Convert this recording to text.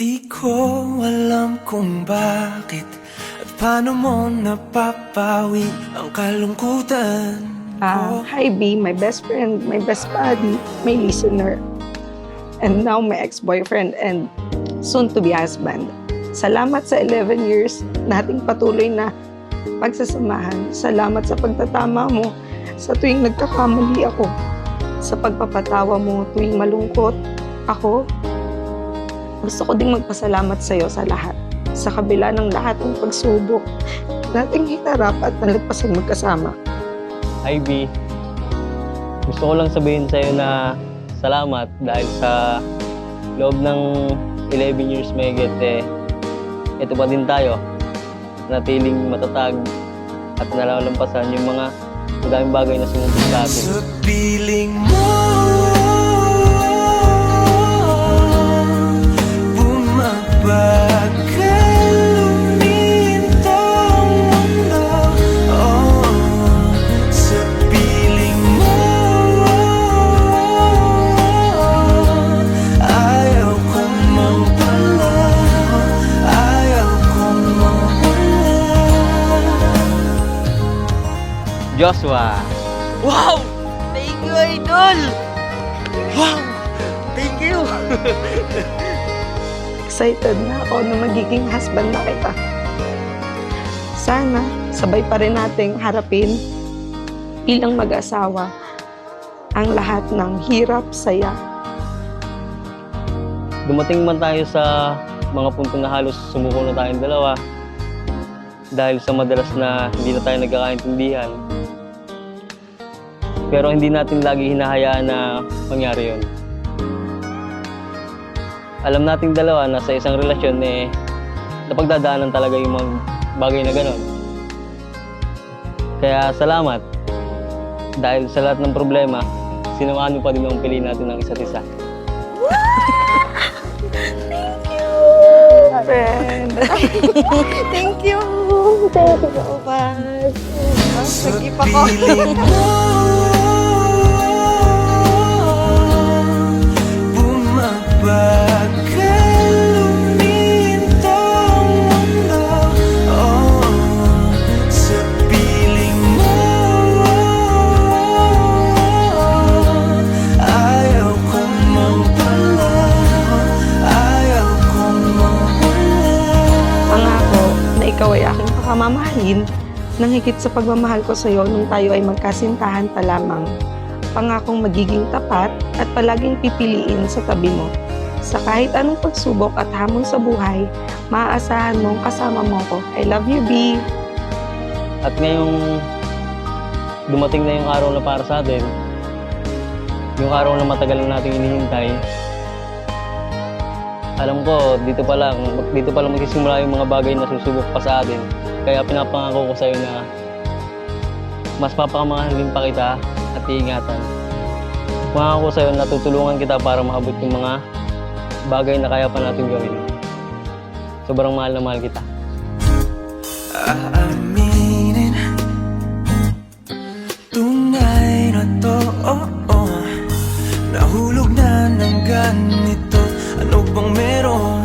Di ko alam kung bakit at paano mo napapawi ang kalungkutan ko. Hi B, my best friend, my best buddy, my listener, and now my ex-boyfriend and soon-to-be husband. Salamat sa 11 years nating patuloy na pagsasamahan. Salamat sa pagtatama mo sa tuwing nagkakamali ako. Sa pagpapatawa mo tuwing malungkot ako. Gusto ko ding magpasalamat sa iyo sa lahat. Sa kabila ng lahat ng pagsubok nating hinarap at nalagpasan magkasama. Hi B, gusto ko lang sabihin sa iyo na salamat dahil sa loob ng 11 years may ito pa din tayo, natiling matatag at nalalampasan yung mga madaming bagay na sumubok sa atin. Sa piling mo bumabagal lumintang mundo. Sa piling mo ayaw kong mawala, ayaw kong mawala. Joshua! Wow! Thank you, Idol! Wow! Thank you! Excited na ako na magiging husband na kita. Sana sabay pa rin nating harapin bilang mag-asawa ang lahat ng hirap, saya. Dumating man tayo sa mga punto na halos sumuko na tayong dalawa dahil sa madalas na hindi na tayo nagkakaintindihan. Pero hindi natin lagi hinahayaan na mangyari yun. Alam nating dalawa na sa isang relasyon napagdadaanan talaga yung mga bagay na gano'n. Kaya salamat. Dahil sa lahat ng problema, sinungaan mo pa din ang piliin natin ng isa't isa. Friend. Thank you! Thank you so much! Sa Nag-ip ako. piling mo bumabagal lumintang mundo. Sa piling mo ayaw kong mawala, ayaw kong mawala. Pangako na ikaw ay aking pakamamahalin nang higit sa pagmamahal ko sa iyo nung tayo ay magkasintahan pa lamang. Pangakong magiging tapat at palaging pipiliin sa tabi mo. Sa kahit anong pagsubok at hamon sa buhay, maaasahan mong kasama mo ko. I love you, B. At ngayong dumating na yung araw na para sa atin, yung araw na matagal na nating hinihintay, alam ko, dito pa lang magsisimula yung mga bagay na susubok pa sa atin. Kaya pinapangako ko sa'yo na mas papakamahalin pa kita at iingatan. Pangako ko sa'yo na tutulungan kita para maabot yung mga bagay na kaya pa natin gawin. Sobrang mahal na mahal kita. Aaminin tunay na to, nahulog na ng ganito. Ano bang meron